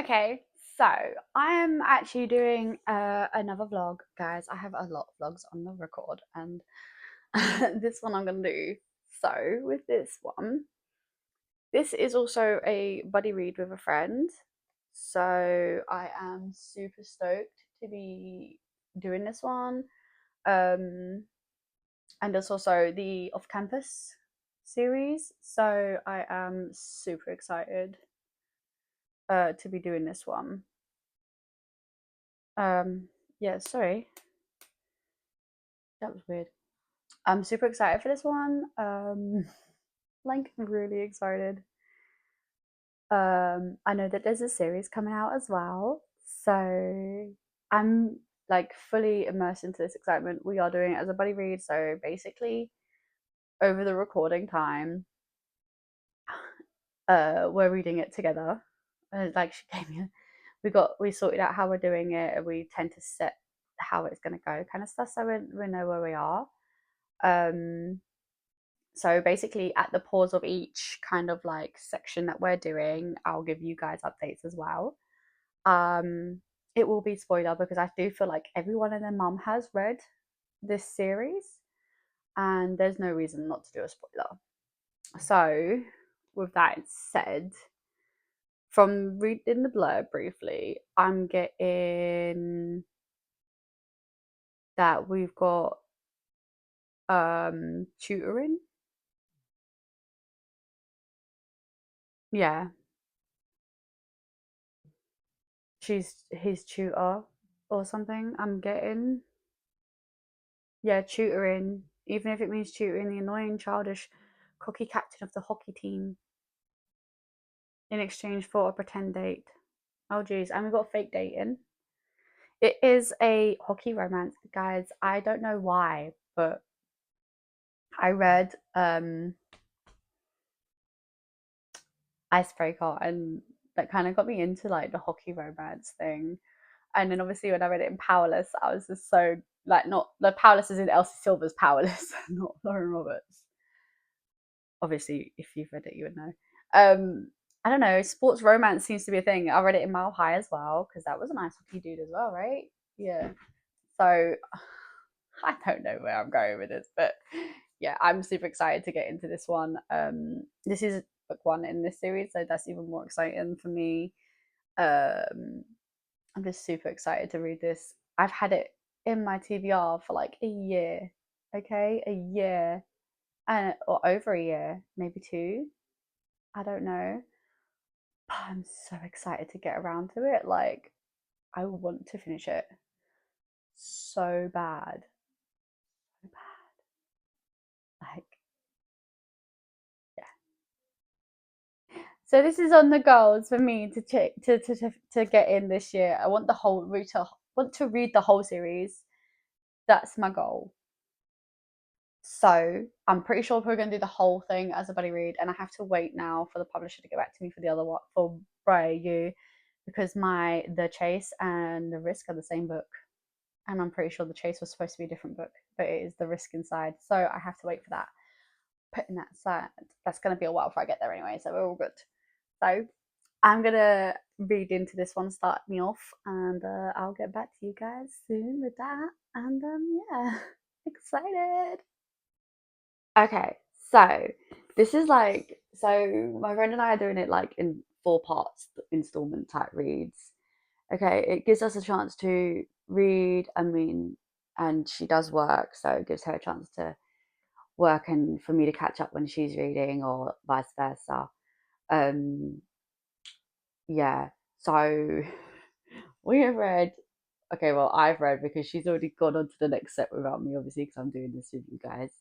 Okay, so I am actually doing another vlog, guys. I have a lot of vlogs on the record, and this one I'm gonna do. So with this one, this is also a buddy read with a friend. So I am super stoked to be doing this one. Um, and it's also the off-campus series. So I am super excited to be doing this one. Um, yeah, sorry, that was weird. I'm super excited for this one. Like really excited. I know that there's a series coming out as well, so I'm like fully immersed into this excitement. We are doing it as a buddy read, so basically over the recording time, we're reading it together. Like she gave me, we sorted out how we're doing it, and we tend to set how it's gonna go, kind of stuff, so we know where we are. Um, so basically, at the pause of each kind of like section that we're doing, I'll give you guys updates as well. Um, it will be spoiler because I do feel like everyone and their mum has read this series, and there's no reason not to do a spoiler. So, with that said, from reading the blurb briefly, I'm getting that we've got tutoring. Yeah, she's his tutor or something. I'm getting, yeah, tutoring, even if it means tutoring the annoying, childish, cocky captain of the hockey team in exchange for a pretend date. Oh geez, and we've got fake dating. It is a hockey romance, guys. I don't know why, but I read Icebreaker, and that kind of got me into like the hockey romance thing. And then obviously when I read it in Powerless, I was just so like, not the Powerless is in Elsie Silver's Powerless, not Lauren Roberts. Obviously, if you've read it, you would know. I don't know. Sports romance seems to be a thing. I read it in Mile High as well because that was a nice hockey dude as well, right? Yeah. So I don't know where I'm going with this, but yeah, I'm super excited to get into this one. This is book one in this series, so that's even more exciting for me. Um, I'm just super excited to read this. I've had it in my TBR for like a year, okay, a year, and or over a year, maybe two. I don't know. But I'm so excited to get around to it. Like, I want to finish it so bad, so bad. Like, yeah. So this is on the goals for me to check to get in this year. I want the whole read to want to read the whole series. That's my goal. So I'm pretty sure we're going to do the whole thing as a buddy read, and I have to wait now for the publisher to get back to me for the other one for Briar U, because my The Chase and The Risk are the same book, and I'm pretty sure The Chase was supposed to be a different book, but it is The Risk inside. So I have to wait for that. Putting that aside, that's going to be a while before I get there anyway, so we're all good. So I'm gonna read into this one, start me off, and I'll get back to you guys soon with that. And yeah, excited. Okay, so this is like, so my friend and I are doing it like in four parts, installment type reads. Okay, it gives us a chance to read. I mean, and she does work, so it gives her a chance to work and for me to catch up when she's reading, or vice versa. Um, yeah, so we have read. Okay, well, I've read because she's already gone on to the next step without me, obviously, because I'm doing this with you guys.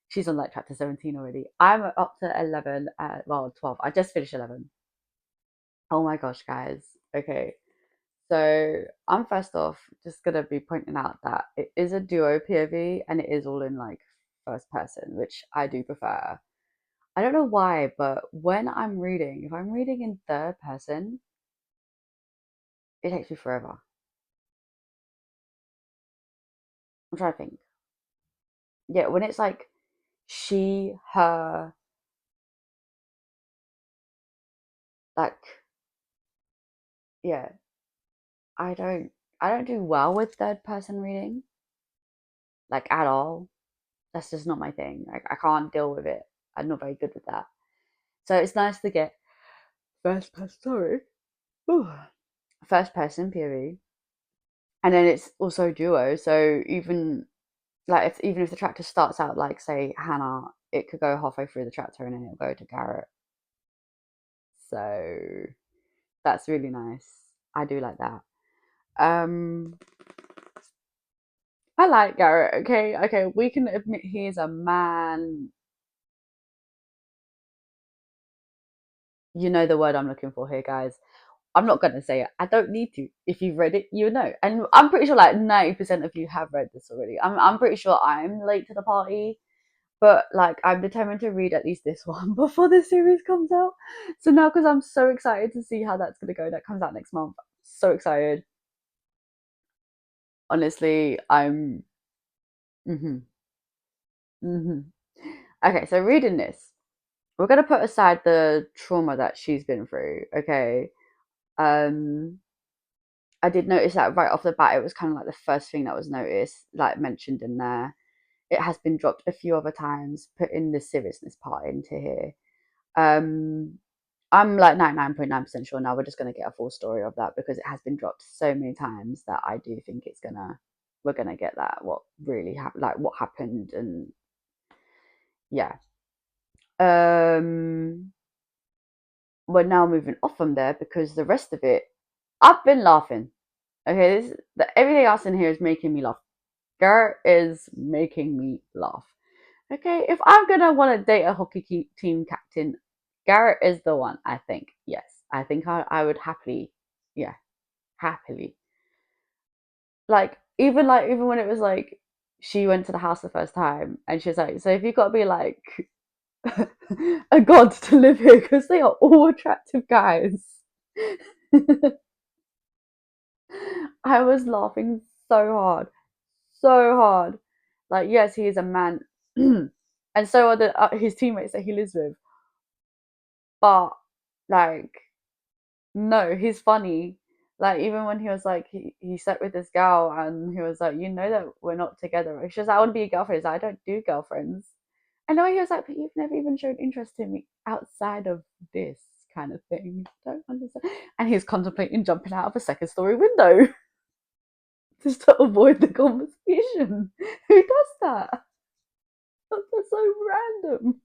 She's on like chapter 17 already. I'm up to 11, well, 12. I just finished 11. Oh my gosh, guys. Okay. So I'm first off just going to be pointing out that it is a duo POV and it is all in like first person, which I do prefer. I don't know why, but when I'm reading, if I'm reading in third person, it takes me forever. I'm trying to think. Yeah, when it's like she, her, like yeah, I don't I don't do well with third person reading, like at all. That's just not my thing. Like I can't deal with it. I'm not very good with that. So it's nice to get first person. Sorry, Ooh. First person POV, and then it's also duo. So even if the chapter starts out like say Hannah, it could go halfway through the chapter and then it'll go to Garrett. So that's really nice. I do like that. Um, I like Garrett. Okay, okay, we can admit he is a man. You know the word I'm looking for here, guys. I'm not gonna say it. I don't need to. If you've read it, you know. And I'm pretty sure like 90% of you have read this already. I'm pretty sure I'm late to the party, but like I'm determined to read at least this one before the series comes out. So now, because I'm so excited to see how that's gonna go, that comes out next month. So excited. Honestly, I'm. Mhm. Mhm. Okay, so reading this, we're gonna put aside the trauma that she's been through. Okay. Um, I did notice that right off the bat, it was kind of like the first thing that was noticed, like mentioned in there. It has been dropped a few other times, putting the seriousness part into here. Um, I'm like 99.9% sure now we're just going to get a full story of that because it has been dropped so many times that I do think we're gonna get that what really happened, like what happened, and yeah. Um, we're now moving off from there because the rest of it, I've been laughing. Okay, everything else in here is making me laugh. Garrett is making me laugh. Okay, if I'm gonna want to date a hockey team captain, Garrett is the one. I think yes. I think I would happily, yeah, happily. Like even when it was like she went to the house the first time and she was like, so if you've got to be like a god to live here because they are all attractive guys. I was laughing so hard, so hard. Like, yes, he is a man, and so are his teammates that he lives with. But like, no, he's funny. Like, even when he was like, he slept with this girl, and he was like, you know that we're not together. She was like, I want to be a girlfriend. He's like, I don't do girlfriends. And then he was like, but you've never even showed interest in me outside of this kind of thing. Don't understand. And he's contemplating jumping out of a second story window just to avoid the conversation. Who does that? That's so random.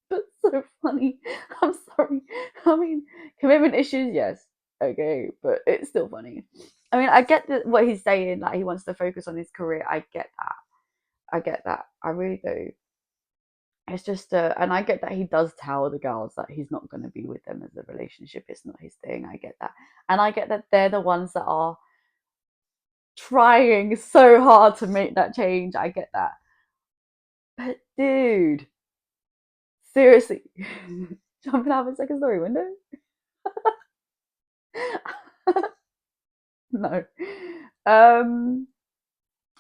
But so funny. I'm sorry. I mean, commitment issues, yes. Okay, but it's still funny. I mean, I get what he's saying, like he wants to focus on his career. I get that. I get that. I really do. It's just, and I get that he does tell the girls that he's not going to be with them as a relationship. It's not his thing. I get that. And I get that they're the ones that are trying so hard to make that change. I get that. But dude, seriously, jumping out of a second story window? No. Um.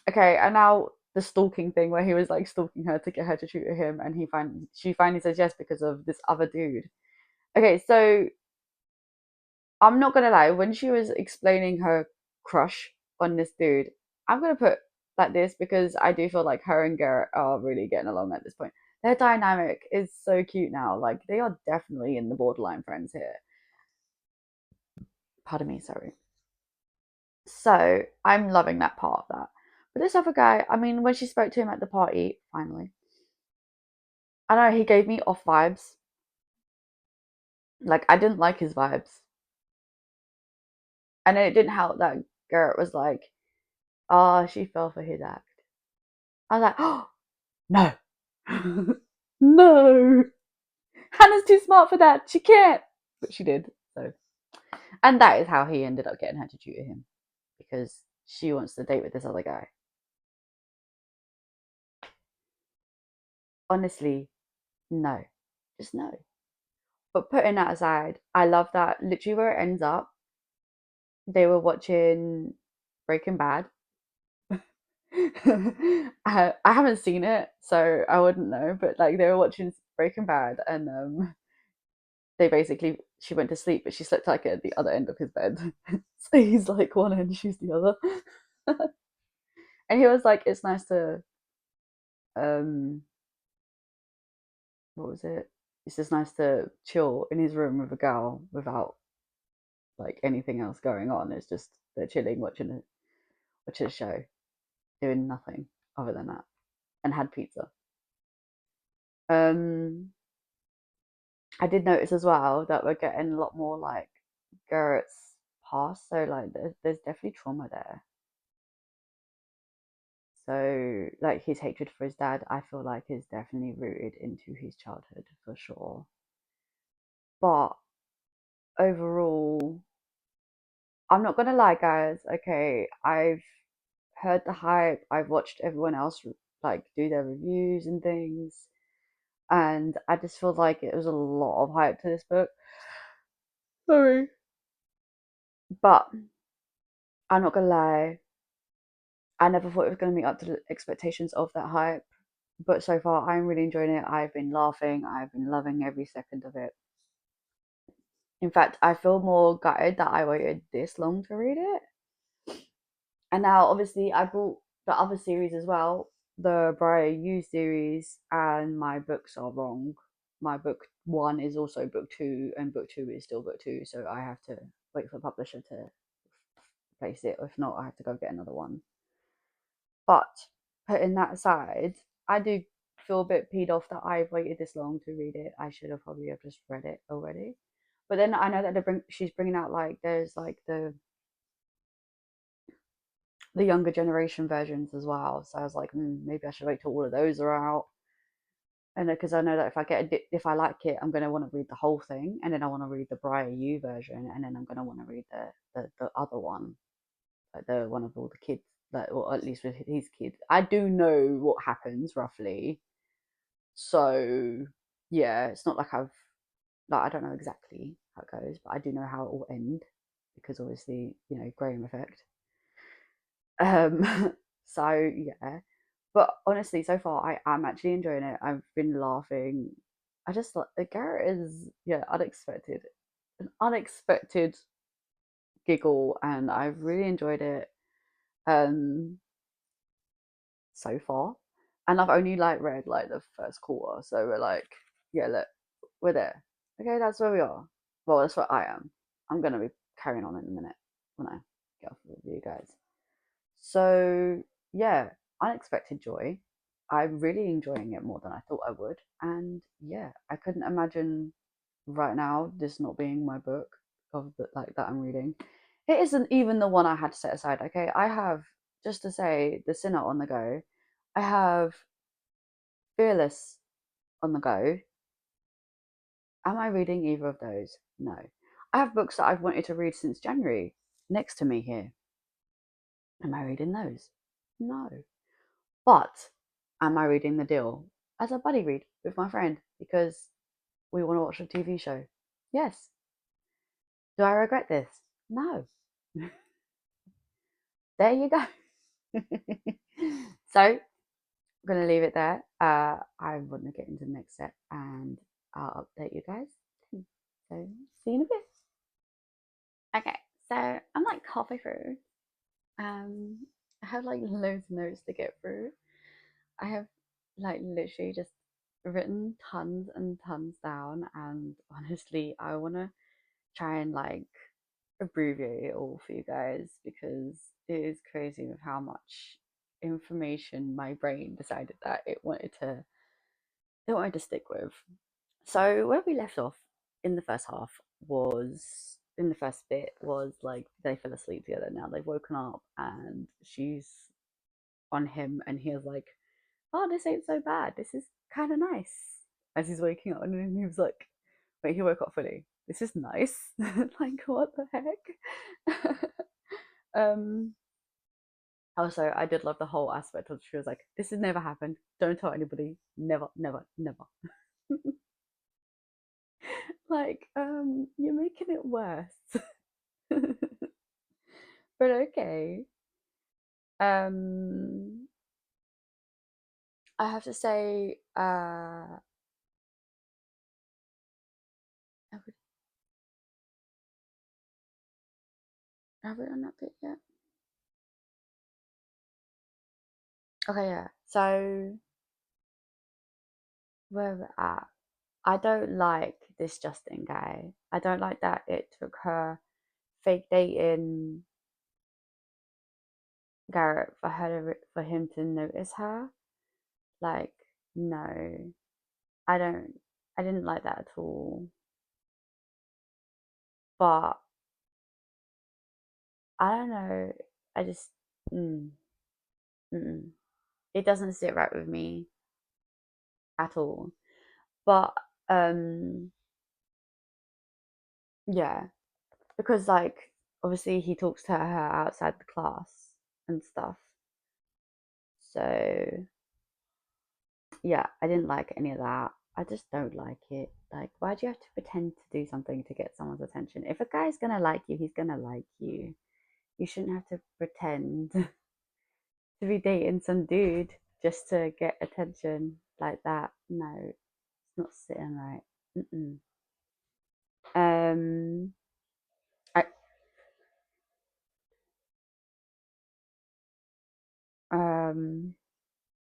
Okay, and now the stalking thing where he was like stalking her to get her to shoot at him, and she finally says yes because of this other dude. Okay, so I'm not gonna lie, when she was explaining her crush on this dude, I'm gonna put like this because I do feel like her and Garrett are really getting along at this point. Their dynamic is so cute now. Like they are definitely in the borderline friends here. Pardon me, sorry. So I'm loving that part of that. But this other guy, I mean, when she spoke to him at the party, finally, I know he gave me off vibes. Like I didn't like his vibes. And then it didn't help that Garrett was like, oh, she fell for his act. I was like, oh no. No. Hannah's too smart for that. She can't. But she did. So and that is how he ended up getting her to tutor him. Because she wants to date with this other guy. Honestly, no. Just no. But putting that aside, I love that literally where it ends up, they were watching Breaking Bad. I haven't seen it, so I wouldn't know. But like they were watching Breaking Bad, and they basically she went to sleep, but she slept like at the other end of his bed. So he's like one end, she's the other. And he was like, it's nice to um what was it? It's just nice to chill in his room with a girl without like anything else going on. It's just they're chilling, watching a show, doing nothing other than that, and had pizza. Um, I did notice as well that we're getting a lot more like Garrett's past, so like there's definitely trauma there. So like his hatred for his dad, I feel like is definitely rooted into his childhood for sure. But overall, I'm not gonna lie, guys. Okay, I've heard the hype. I've watched everyone else like do their reviews and things, and I just feel like it was a lot of hype to this book. Sorry, but I'm not gonna lie. I never thought it was gonna meet up to the expectations of that hype. But so far, I'm really enjoying it. I've been laughing. I've been loving every second of it. In fact, I feel more gutted that I waited this long to read it. And now, obviously, I bought the other series as well, the Briar U series, and my books are wrong. My book one is also book two, and book two is still book two. So I have to wait for the publisher to place it. If not, I have to go get another one. But putting that aside, I do feel a bit peed off that I've waited this long to read it. I should have probably have just read it already. But then I know that she's bringing out like there's like the younger generation versions as well. So I was like, maybe I should wait till all of those are out. And because I know that if I like it, I'm gonna want to read the whole thing, and then I want to read the Briar U version, and then I'm gonna want to read the other one, like the one of all the kids, like or at least with his kids. I do know what happens roughly, so yeah, it's not like I don't know exactly how it goes, but I do know how it will end because obviously Graham effect. So yeah, but honestly, so far I am actually enjoying it. I've been laughing. I just like Garrett is unexpected, an unexpected giggle, and I've really enjoyed it. Um, so far, and I've only like read like the first quarter, so we're like, yeah, look, we're there. Okay, that's where we are. Well, that's where I am. I'm gonna be carrying on in a minute when I get off with you guys. So yeah, unexpected joy. I'm really enjoying it more than I thought I would, and yeah, I couldn't imagine right now this not being my book of like that I'm reading. It isn't even the one I had to set aside. Okay, I have just to say the Sinner on the go. I have Fearless on the go. Am I reading either of those? No. I have books that I've wanted to read since January next to me here. Am I reading those? No. But am I reading The Deal as a buddy read with my friend because we want to watch a TV show? Yes. Do I regret this? No. There you go. So I'm going to leave it there. I want to get into the next step and I'll update you guys. So see you in a bit. Okay, so I'm like halfway through. I have like loads of notes to get through. I have like literally just written tons and tons down, and honestly, I want to try and like abbreviate it all for you guys because it is crazy with how much information my brain decided that it wanted to stick with. So where we left off in the first half was in the first bit was like they fell asleep together. Now they've woken up and she's on him, and he was like, "Oh, this ain't so bad. This is kind of nice." As he's waking up, and then he was like, "Wait, he woke up fully. This is nice. Like what the heck?" um. Also, I did love the whole aspect of she was like, "This has never happened. Don't tell anybody. Never, never, never." Like, you're making it worse. But okay. Um, I have to say, Have we done that bit yet? Okay, yeah. So where we're at, I don't like this Justin guy. I don't like that it took her fake dating Garrett for for him to notice her. Like, no, I don't. I didn't like that at all. But I don't know. I just mm, mm, it doesn't sit right with me at all. But um, yeah, because like obviously he talks to her outside the class and stuff. So yeah, I didn't like any of that. I just don't like it. Like, why do you have to pretend to do something to get someone's attention? If a guy's gonna like you, he's gonna like you. You shouldn't have to pretend to be dating some dude just to get attention like that. No, it's not sitting right. Mm-mm. Um, I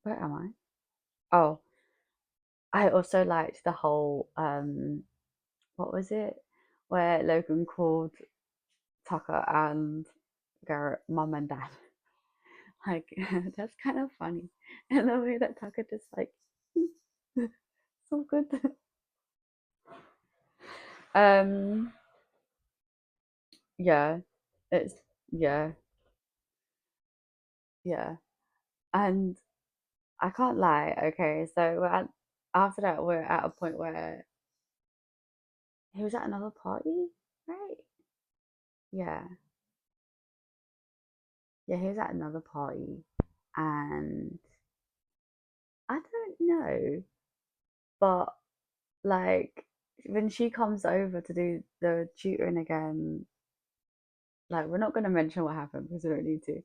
where am I? Oh, I also liked the whole what was it? Where Logan called Tucker and Garrett mum and dad. Like that's kind of funny. And the way that Tucker just like so good. Um yeah, it's yeah, yeah. And I can't lie, okay, so after that we're at a point where he was at another party, right? Yeah. Yeah, he was at another party and I don't know, but like when she comes over to do the tutoring again, like we're not going to mention what happened because we don't need to.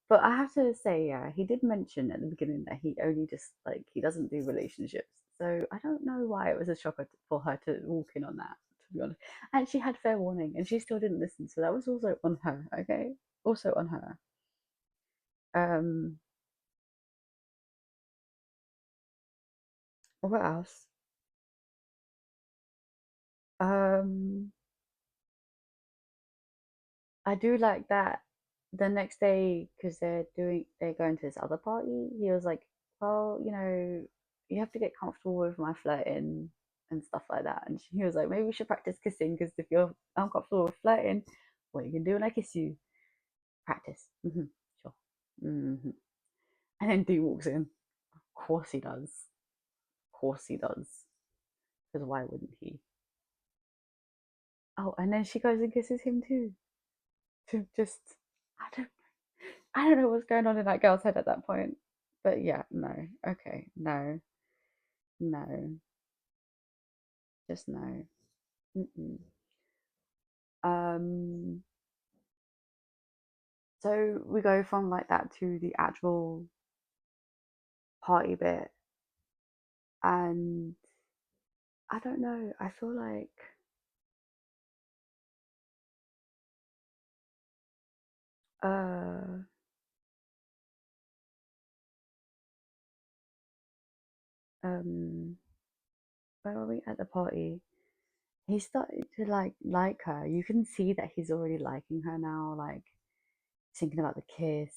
But I have to say, yeah, he did mention at the beginning that he only just like he doesn't do relationships. So I don't know why it was a shocker for her to walk in on that. To be honest, and she had fair warning, and she still didn't listen. So that was also on her. Okay, also on her. Um, what else? Um, I do like that the next day because they're going to this other party. He was like, "Well, you have to get comfortable with my flirting and stuff like that." And he was like, "Maybe we should practice kissing because if you're uncomfortable with flirting, what you can do when I kiss you? Practice." Sure. And then D walks in. Of course he does. Of course he does. Because why wouldn't he? Oh, and then she goes and kisses him too. To just, I don't I don't know what's going on in that girl's head at that point. But yeah, no. Okay, no, no, just no. Mm-mm. Um, so we go from like that to the actual party bit, and I don't know. I feel like uh, um, where are we at the party? He started to like her. You can see that he's already liking her now. Like thinking about the kiss,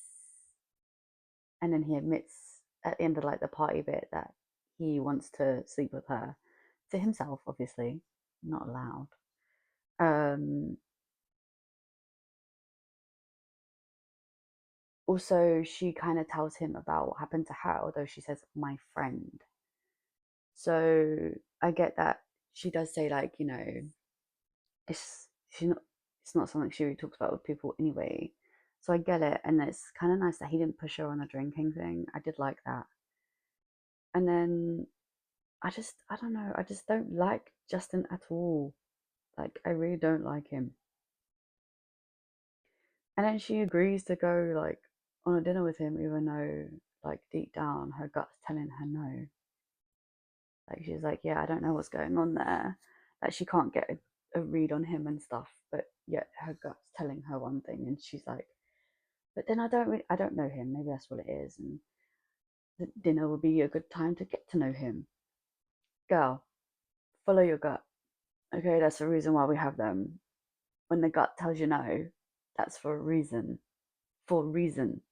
and then he admits at the end of like the party bit that he wants to sleep with her to himself, obviously, not allowed. Um, Also, she kind of tells him about what happened to her, although she says my friend. So I get that she does say like she's not it's not something she really talks about with people anyway. So I get it, and it's kind of nice that he didn't push her on the drinking thing. I did like that. And then I don't know, I just don't like Justin at all. Like I really don't like him. And then she agrees to go like on a dinner with him, even though like deep down her gut's telling her no. Like she's like, yeah, I don't know what's going on there. Like she can't get a read on him and stuff, but yet her gut's telling her one thing, and she's like, but then I don't know him. Maybe that's what it is, and the dinner would be a good time to get to know him. Girl, follow your gut. Okay, that's the reason why we have them. When the gut tells you no, that's for a reason. For a reason.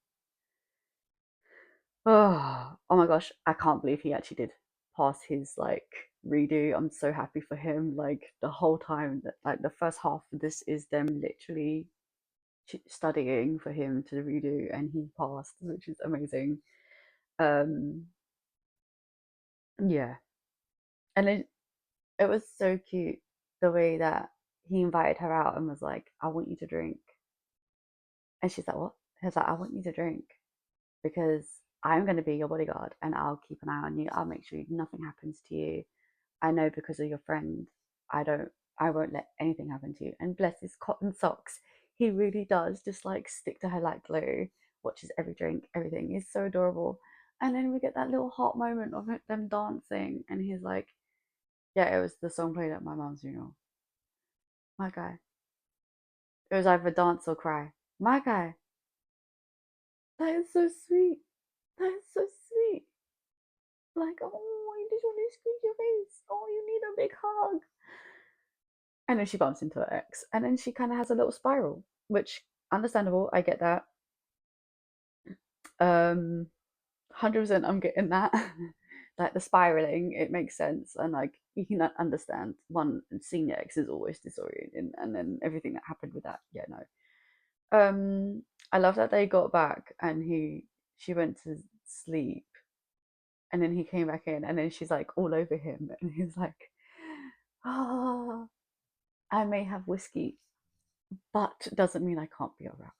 Oh my gosh, I can't believe he actually did pass his like redo. I'm so happy for him. Like the whole time that like the first half of this is them literally studying for him to redo, and he passed, which is amazing. Um, yeah, and it was so cute the way that he invited her out and was like, "I want you to drink," and she's like, "What?" He's like, "I want you to drink because I'm going to be your bodyguard and I'll keep an eye on you. I'll make sure nothing happens to you. I know because of your friend, I don't, I won't let anything happen to you." And bless his cotton socks, he really does just like stick to her like glue. Watches every drink, everything. He's so adorable. And then we get that little hot moment of them dancing, and he's like, "Yeah, it was the song played at my mom's funeral." My guy. It was either dance or cry. My guy. That is so sweet. That is so sweet. Like, oh, I just want to squeeze your face. Oh, you need a big hug. And then she bumps into her ex, and then she kind of has a little spiral, which understandable. I get that. 100% I'm getting that. Like the spiraling, it makes sense, and like you can understand. One senior ex is always disorienting, and then everything that happened with that. Yeah, no. I love that they got back, and she went to sleep, and then he came back in, and then she's like all over him, and he's like, "Ah, I may have whiskey, but doesn't mean I can't be aroused.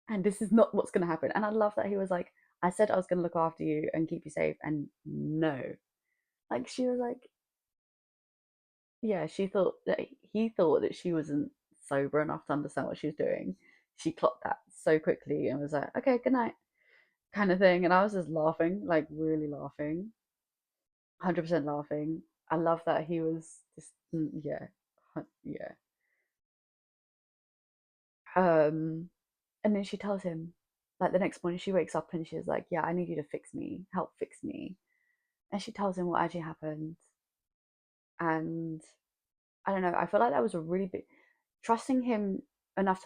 And this is not what's going to happen." And I love that he was like, "I said I was going to look after you and keep you safe, and no." Like she was like, yeah, she thought that he thought that she wasn't sober enough to understand what she was doing. She clocked that so quickly and was like, "Okay, good night," kind of thing. And I was just laughing, like really laughing, 100% laughing. I love that he was just, yeah, yeah. And then she tells him, like the next morning, she wakes up and she's like, "Yeah, I need you to fix me, help fix me." And she tells him what actually happened. And I don't know, I feel like that was a really big, trusting him enough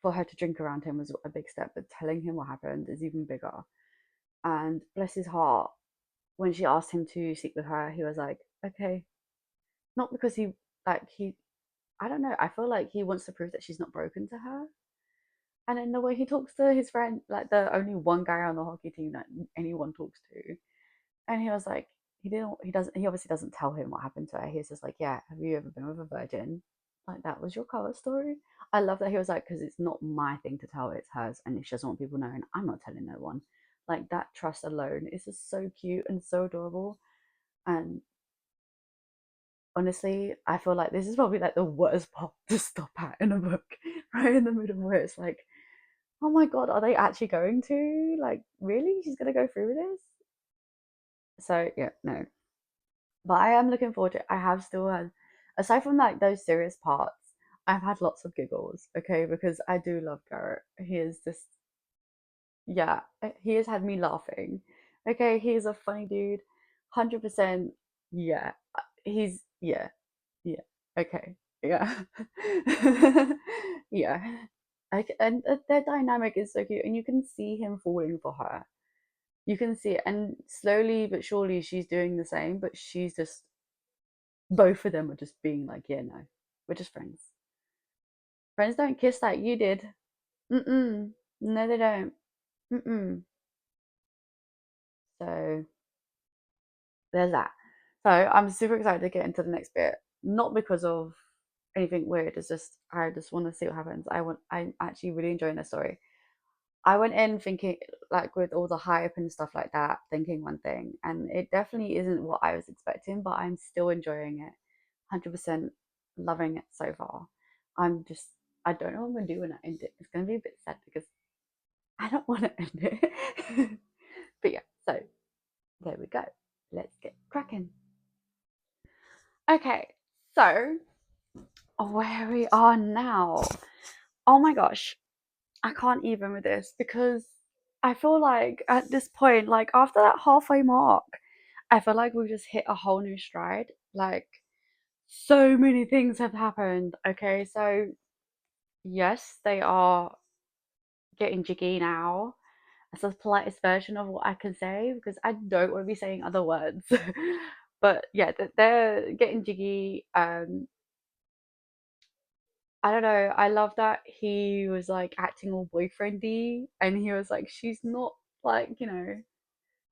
for her to drink around him was a big step, but telling him what happened is even bigger. And bless his heart, when she asked him to sleep with her, he was like, "Okay." Not because he, I don't know, I feel like he wants to prove that she's not broken to her. And in the way he talks to his friend, like the only one guy on the hockey team that anyone talks to, and he was like, he obviously doesn't tell him what happened to her. He's just like, "Yeah, have you ever been with a virgin? Like that was your cover story." I love that he was like, "Because it's not my thing to tell, it's hers, and if she doesn't want people knowing, I'm not telling no one." Like that trust alone is just so cute and so adorable. And honestly, I feel like this is probably like the worst part to stop at in a book, right in the middle where it's like, oh my god, are they actually going to? Like, really? She's gonna go through with this? So yeah, no. But I am looking forward to it. I have still had, aside from like those serious parts, I've had lots of giggles, okay, because I do love Garrett. He is just, yeah, he has had me laughing. Okay, he's a funny dude. 100%, yeah. Yeah, yeah, okay, yeah. Yeah. And their dynamic is so cute, and you can see him falling for her. You can see it, and slowly but surely she's doing the same, but she's just, both of them are just being like, "Yeah, no, we're just friends. Friends don't kiss like you did. Mm-mm. No, they don't. Mm-mm." So there's that. So I'm super excited to get into the next bit. Not because of anything weird. It's just I just want to see what happens. I'm actually really enjoying the story. I went in thinking, like, with all the hype and stuff like that, thinking one thing, and it definitely isn't what I was expecting, but I'm still enjoying it. 100% loving it so far. I'm just, I don't know what I'm going to do when I end it. It's going to be a bit sad because I don't want to end it. But yeah, so there we go. Let's get cracking. Okay, so where we are now. Oh my gosh, I can't even with this because I feel like at this point, like after that halfway mark, I feel like we've just hit a whole new stride. Like so many things have happened. Okay, so yes, they are getting jiggy now. That's the politest version of what I can say because I don't want to be saying other words. But yeah, they're getting jiggy. I don't know. I love that he was like acting all boyfriendy, and he was like, she's not like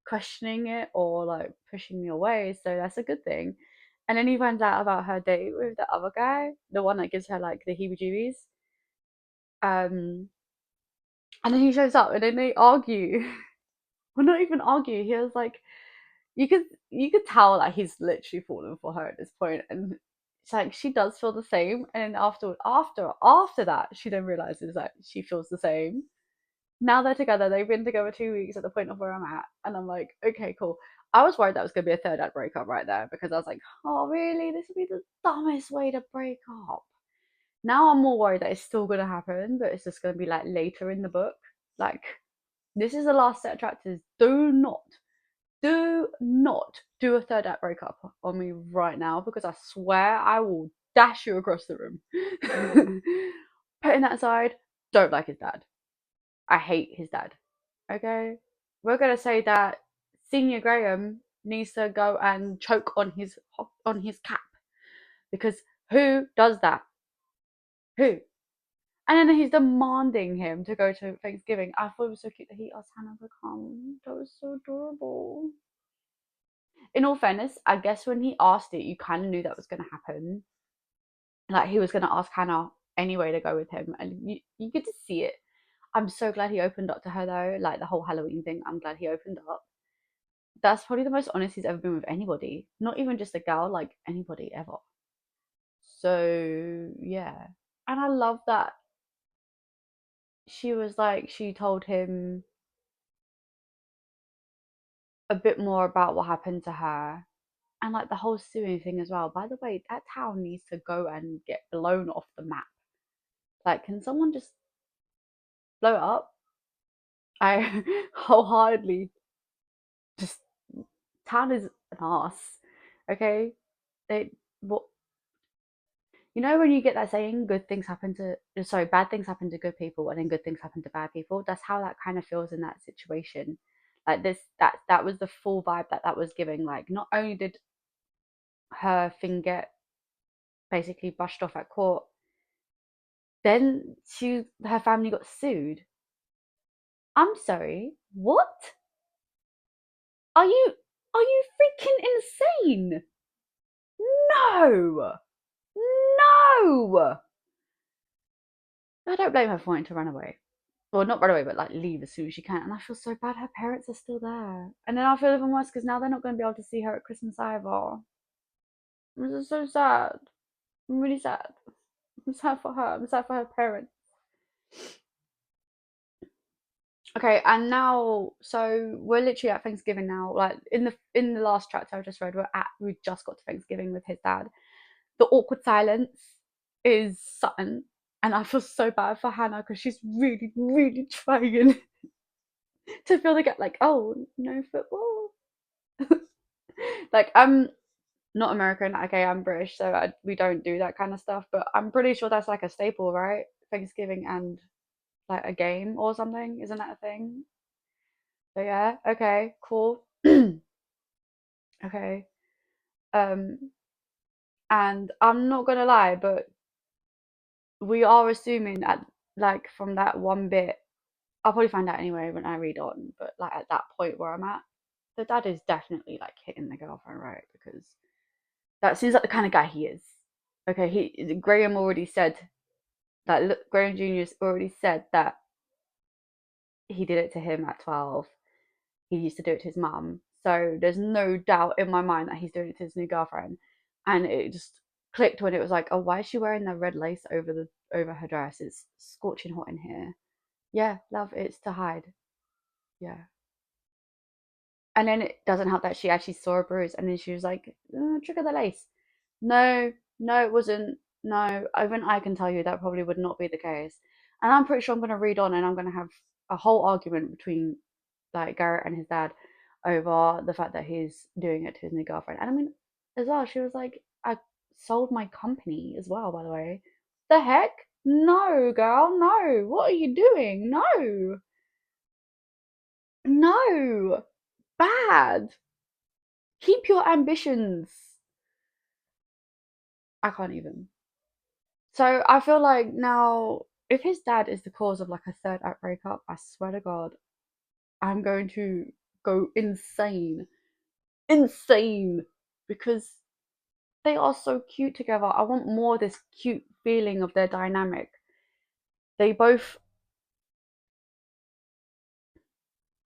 questioning it or like pushing me away, so that's a good thing. And then he finds out about her date with the other guy, the one that gives her like the heebie-jeebies. Um, and then he shows up, and then they argue. Well, not even argue. He was like, you could tell that he's literally fallen for her at this point, and it's like she does feel the same. And then after that, she then realizes that she feels the same. Now they're together. They've been together 2 weeks at the point of where I'm at, and I'm like, okay, cool. I was worried that was gonna be a third act breakup right there because I was like, oh really? This would be the dumbest way to break up. Now I'm more worried that it's still gonna happen, but it's just gonna be like later in the book. Like this is the last set of chapters. Do not do a third act breakup on me right now because I swear I will dash you across the room. Putting that aside, don't like his dad. I hate his dad. Okay? We're gonna say that Senior Graham needs to go and choke on his cap because who does that? Who? And then he's demanding him to go to Thanksgiving. I thought it was so cute that he asked Hannah to come. That was so adorable. In all fairness, I guess when he asked it, you kind of knew that was going to happen. Like he was going to ask Hannah anyway to go with him, and you get to see it. I'm so glad he opened up to her though, like the whole Halloween thing. I'm glad he opened up. That's probably the most honest he's ever been with anybody, not even just a girl, like anybody ever. So yeah, and I love that she was like she told him a bit more about what happened to her and like the whole suing thing as well. By the way, that town needs to go and get blown off the map. Like, can someone just blow it up? I wholeheartedly just town is an ass. Okay, they what when you get that saying, good things happen to sorry, bad things happen to good people, and then good things happen to bad people. That's how that kind of feels in that situation. Like this, that was the full vibe that was giving. Like, not only did her thing get basically brushed off at court, then her family got sued. I'm sorry, what? Are you are you freaking insane? No, no. I don't blame her for wanting to run away. Well, not run away, but like leave as soon as she can. And I feel so bad. Her parents are still there, and then I feel even worse because now they're not going to be able to see her at Christmas either. This is so sad. I'm really sad. I'm sad for her. I'm sad for her parents. Okay, and now so we're literally at Thanksgiving now. Like in the last chapter I just read, we just got to Thanksgiving with his dad. The awkward silence is Sutton, and I feel so bad for Hannah because she's really, really trying to feel the gap. Like, oh, no football. Like, I'm not American. Okay, I'm British, so we don't do that kind of stuff. But I'm pretty sure that's like a staple, right? Thanksgiving and like a game or something. Isn't that a thing? So yeah. Okay. Cool. Okay. Um, and I'm not gonna lie, but we are assuming at like from that one bit, I'll probably find out anyway when I read on, but like at that point where I'm at, the dad is definitely like hitting the girlfriend, right? Because that seems like the kind of guy he is. Okay, Graham already said that. Look, Graham Jr.'s already said that he did it to him at 12. He used to do it to his mum. So there's no doubt in my mind that he's doing it to his new girlfriend. And it just clicked when it was like, oh, why is she wearing the red lace over her dress? It's scorching hot in here. Yeah, love, it's to hide. Yeah. And then it doesn't help that she actually saw a bruise, and then she was like, "Trigger the lace." No, no, it wasn't. No, even I can tell you that probably would not be the case. And I'm pretty sure I'm going to read on and I'm going to have a whole argument between like Garrett and his dad over the fact that he's doing it to his new girlfriend. And I mean, as well, she was like, I sold my company as well, by the way. The heck? No, girl, no. What are you doing? No, no. Bad. Keep your ambitions. I can't even. So I feel like now, if his dad is the cause of like a third act breakup, I swear to God, I'm going to go insane. Insane. Because they are so cute together. I want more of this cute feeling of their dynamic. They both,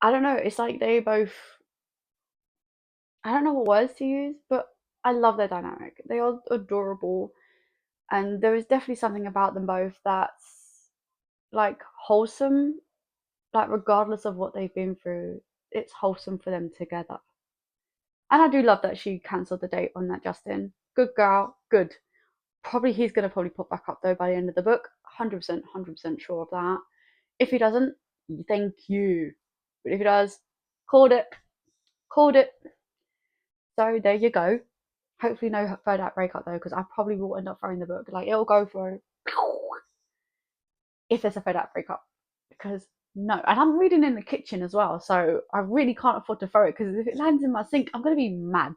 I don't know, it's like they both, I don't know what words to use, but I love their dynamic. They are adorable. And there is definitely something about them both that's like wholesome, like regardless of what they've been through, it's wholesome for them together. And I do love that she cancelled the date on that Justin. Good girl, good. Probably he's gonna probably pop back up though by the end of the book. 100%, 100% sure of that. If he doesn't, thank you. But if he does, called it, called it. So there you go. Hopefully no third act breakup though, because I probably will end up throwing the book. Like it'll go for if there's a third act breakup, because no, and I'm reading in the kitchen as well, so I really can't afford to throw it because if it lands in my sink, I'm gonna be mad.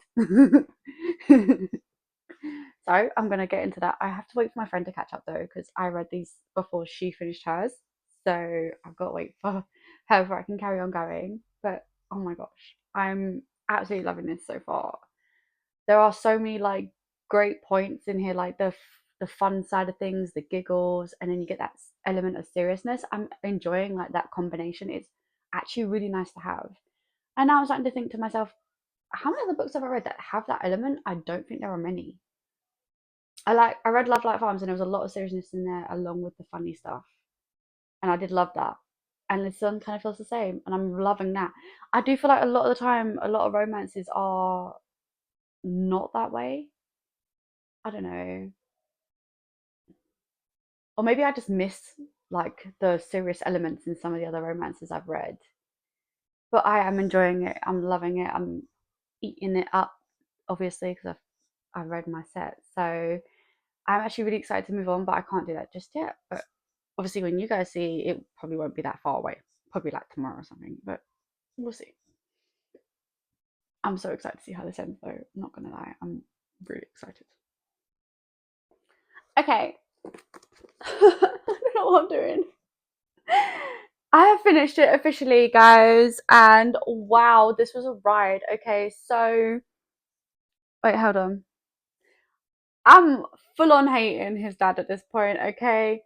So I'm gonna get into that. I have to wait for my friend to catch up though because I read these before she finished hers, so I've got to wait for her before I can carry on going. But oh my gosh, I'm absolutely loving this so far. There are so many like great points in here, like the fun side of things, the giggles, and then you get that element of seriousness. I'm enjoying like that combination. It's actually really nice to have. And now I'm starting to think to myself, how many other books have I read that have that element? I don't think there are many. I read Love Like Farms and there was a lot of seriousness in there along with the funny stuff. And I did love that. And this one kind of feels the same, and I'm loving that. I do feel like a lot of the time, a lot of romances are not that way. I don't know. Or maybe I just miss like the serious elements in some of the other romances I've read. But I am enjoying it. I'm loving it. I'm eating it up, obviously, because I've read my set. So I'm actually really excited to move on, but I can't do that just yet. But obviously, when you guys see, it probably won't be that far away. Probably like tomorrow or something. But we'll see. I'm so excited to see how this ends, though. I'm not gonna lie, I'm really excited. Okay, I don't know what I'm doing. I have finished it officially, guys, and wow, this was a ride. Okay, so wait, hold on. I'm full on hating his dad at this point. Okay,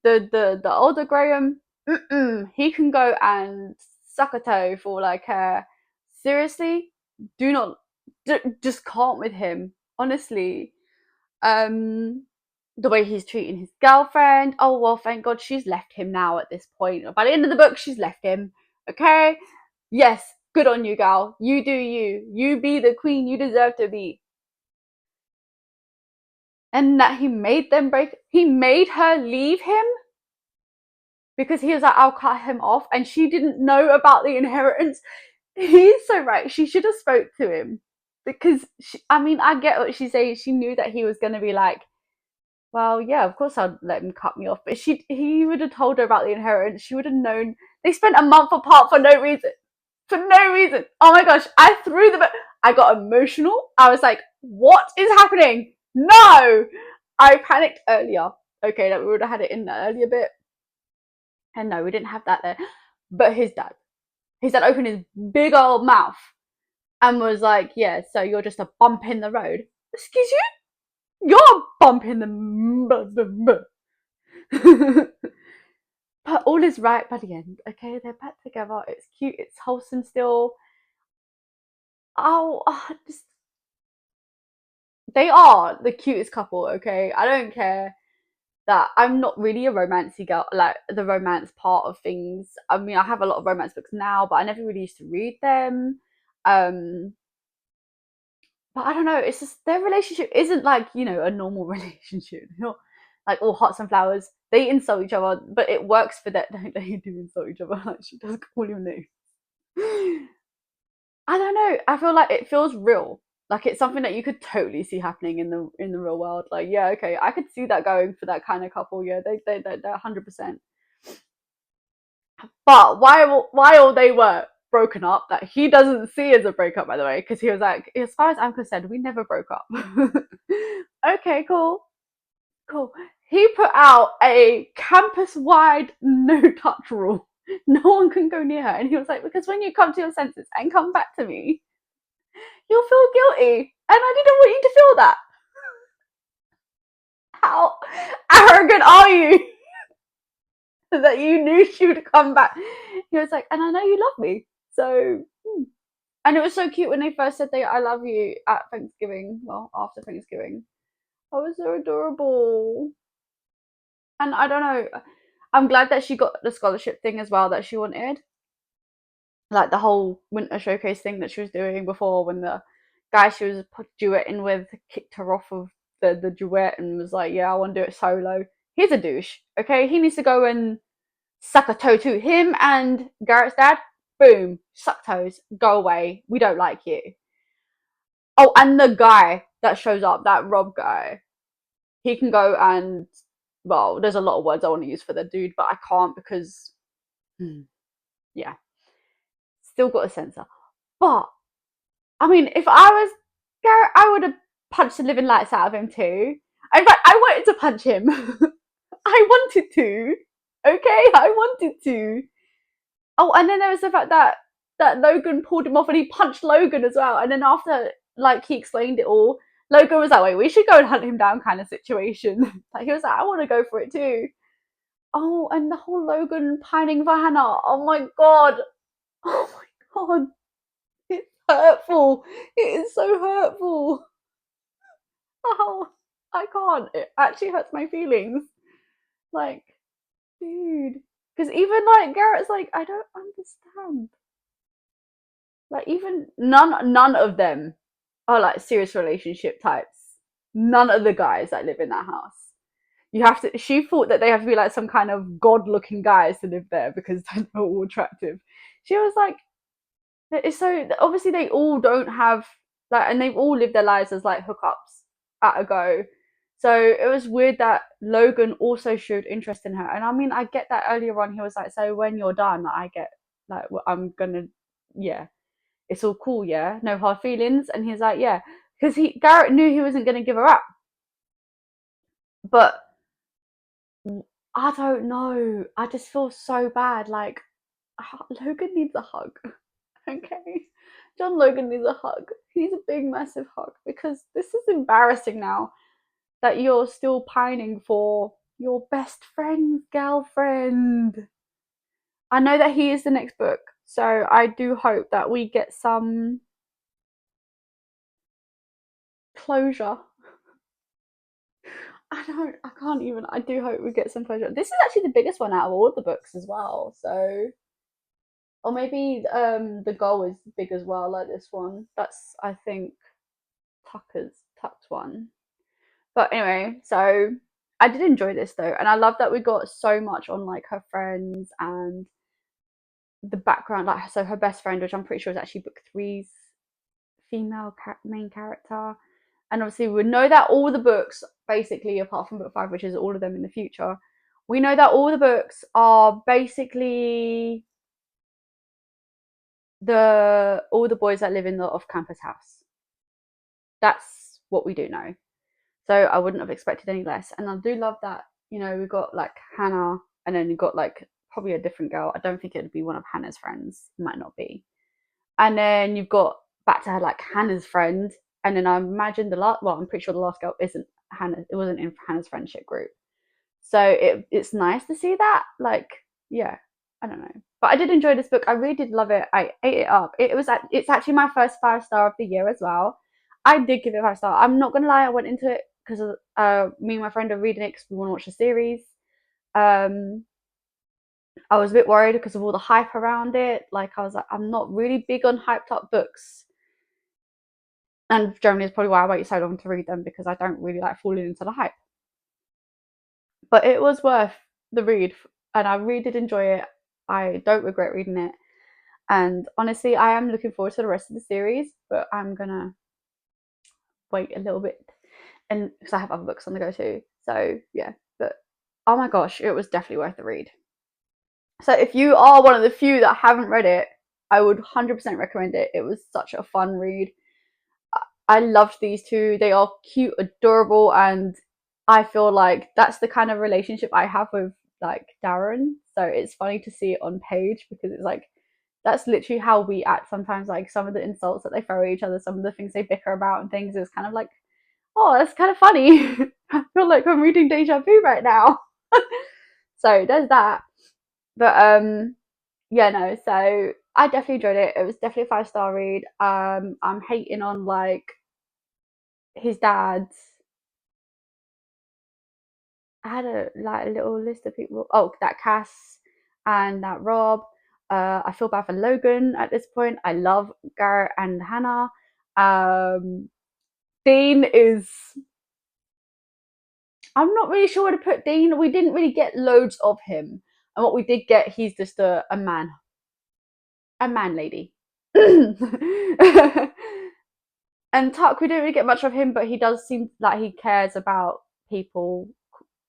the older Graham, he can go and suck a toe for all I care. Seriously, do not, just can't with him. Honestly, um, the way he's treating his girlfriend. Oh well, thank God she's left him now at this point. By the end of the book, she's left him. Okay, yes, good on you, gal. You do you. You be the queen you deserve to be. And that he made them break. He made her leave him because he was like, I'll cut him off, and she didn't know about the inheritance. He's so right. She should have spoke to him because I mean, I get what she's saying. She knew that he was going to be like, well, yeah, of course I'd let him cut me off. But he would have told her about the inheritance. She would have known. They spent a month apart for no reason. For no reason. Oh my gosh, I threw the book. I got emotional. I was like, what is happening? No! I panicked earlier. Okay, that we would have had it in the earlier bit. And no, we didn't have that there. But his dad opened his big old mouth and was like, yeah, so you're just a bump in the road. Excuse you? You're a bump in the but all is right by the end. Okay, they're back together. It's cute. It's wholesome still. Just they are the cutest couple. Okay, I don't care that I'm not really a romancy girl, like the romance part of things. I mean, I have a lot of romance books now, but I never really used to read them. Um, But I don't know. It's just their relationship isn't like, you know, a normal relationship. They're not like all hearts and flowers. They insult each other, but it works for that. They do insult each other. Like she does call him names. I don't know. I feel like it feels real. Like it's something that you could totally see happening in the real world. Like yeah, okay, I could see that going for that kind of couple. Yeah, they're 100%. But while they were broken up, that he doesn't see as a breakup, by the way, because he was like, as far as I'm concerned, we never broke up. Okay, cool, cool. He put out a campus-wide no-touch rule. No one can go near her, and he was like, because when you come to your senses and come back to me, you'll feel guilty, and I didn't want you to feel that. How arrogant are you that you knew she would come back? He was like, and I know you love me, so. And it was so cute when they first said they "I love you" at Thanksgiving. Well, after Thanksgiving, that was so adorable. And I don't know, I'm glad that she got the scholarship thing as well that she wanted. Like the whole winter showcase thing that she was doing before, when the guy she was duetting with kicked her off of the duet and was like, "Yeah, I want to do it solo." He's a douche. Okay, he needs to go and suck a toe too. Him and Garrett's dad, boom, suck toes, go away. We don't like you. Oh, and the guy that shows up, that Rob guy, he can go and, well, there's a lot of words I want to use for the dude, but I can't because, yeah, still got a censor. But I mean, if I was Garrett, I would have punched the living lights out of him too. In fact, I wanted to punch him. I wanted to. Okay, I wanted to. Oh, and then there was the fact that Logan pulled him off and he punched Logan as well. And then after like he explained it all, Logan was like, "Wait, we should go and hunt him down," kind of situation. Like he was like, "I want to go for it too." Oh, and the whole Logan pining for Hannah. Oh my god. Oh my god. It's hurtful. It is so hurtful. Oh, I can't. It actually hurts my feelings. Like, dude. Because even like Garrett's like, I don't understand. Like even none of them are like serious relationship types. None of the guys that live in that house. You have to. She thought that they have to be like some kind of god-looking guys to live there because they're all attractive. She was like, it's so obviously they all don't have like, and they've all lived their lives as like hookups at a go. So it was weird that Logan also showed interest in her. And I mean, I get that earlier on he was like, so when you're done, I get like, I'm gonna, yeah, it's all cool, yeah, no hard feelings. And he's like, yeah, because Garrett knew he wasn't gonna give her up, but I don't know. I just feel so bad. Like Logan needs a hug. Okay, John Logan needs a hug. He needs a big, massive hug because this is embarrassing now that you're still pining for your best friend's girlfriend. I know that he is the next book, so I do hope that we get some closure. I can't even. I do hope we get some closure. This is actually the biggest one out of all the books as well. So, or maybe the goal is big as well, like this one. That's I think Tuck's one. But anyway, so I did enjoy this though, and I love that we got so much on like her friends and the background. Like, so her best friend, which I'm pretty sure is actually book three's female main character, and obviously we know that all the books, basically, apart from book five, which is all of them in the future, we know that all the books are basically the all the boys that live in the off-campus house. That's what we do know. So I wouldn't have expected any less. And I do love that, you know, we've got like Hannah and then you've got like probably a different girl. I don't think it would be one of Hannah's friends. It might not be. And then you've got back to her like Hannah's friend. And then I imagine I'm pretty sure the last girl isn't Hannah. It wasn't in Hannah's friendship group. So it's nice to see that. Like, yeah, I don't know. But I did enjoy this book. I really did love it. I ate it up. It's actually my first 5-star of the year as well. I did give it 5 star. I'm not gonna lie, I went into it because me and my friend are reading it because we want to watch the series. Um, I was a bit worried because of all the hype around it. Like I was like, I'm not really big on hyped up books. And generally, it's probably why I wait so long to read them, because I don't really like falling into the hype. But it was worth the read, and I really did enjoy it. I don't regret reading it. And honestly, I am looking forward to the rest of the series, but I'm gonna wait a little bit, and because I have other books on the go too. So yeah, but oh my gosh, it was definitely worth the read. So if you are one of the few that haven't read it, I would 100% recommend it. It was such a fun read. I loved these two. They are cute, adorable, and I feel like that's the kind of relationship I have with like Darren. So it's funny to see it on page, because it's like that's literally how we act sometimes. Like some of the insults that they throw at each other, some of the things they bicker about and things, is kind of like, oh, that's kind of funny. I feel like I'm reading deja vu right now. So there's that. But yeah, no, so I definitely enjoyed it. It was definitely a 5-star read. I'm hating on like his dad's. I had a little list of people. Oh, that Cass and that Rob. I feel bad for Logan at this point. I love Garrett and Hannah. Um, Dean is. I'm not really sure where to put Dean. We didn't really get loads of him, and what we did get, he's just a man lady. And Tuck, we didn't really get much of him, but he does seem like he cares about people,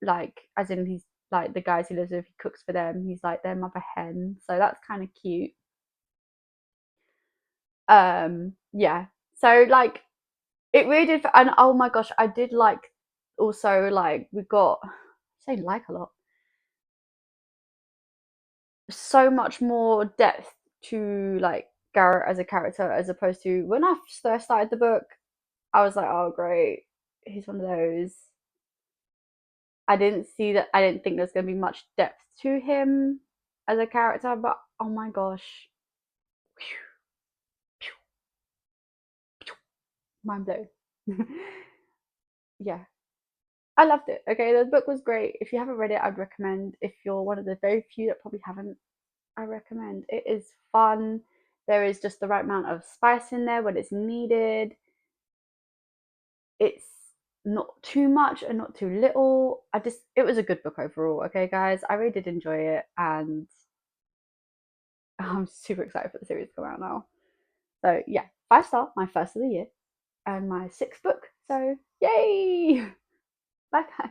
like as in he's like the guys he lives with, he cooks for them. He's like their mother hen, so that's kind of cute. Yeah. So like it really did, and oh my gosh, I did like also like we got I say like a lot, so much more depth to like Garrett as a character, as opposed to when I first started the book. I was like, oh great, he's one of those. I didn't see that. I didn't think there's going to be much depth to him as a character, but oh my gosh, mind blown. Yeah, I loved it. Okay, the book was great. If you haven't read it, I'd recommend. If you're one of the very few that probably haven't, I recommend. It is fun. There is just the right amount of spice in there when it's needed. It's not too much and not too little. It was a good book overall. Okay, guys, I really did enjoy it, and I'm super excited for the series to come out now. So yeah, 5-star, my first of the year, and my sixth book. So yay! Bye guys.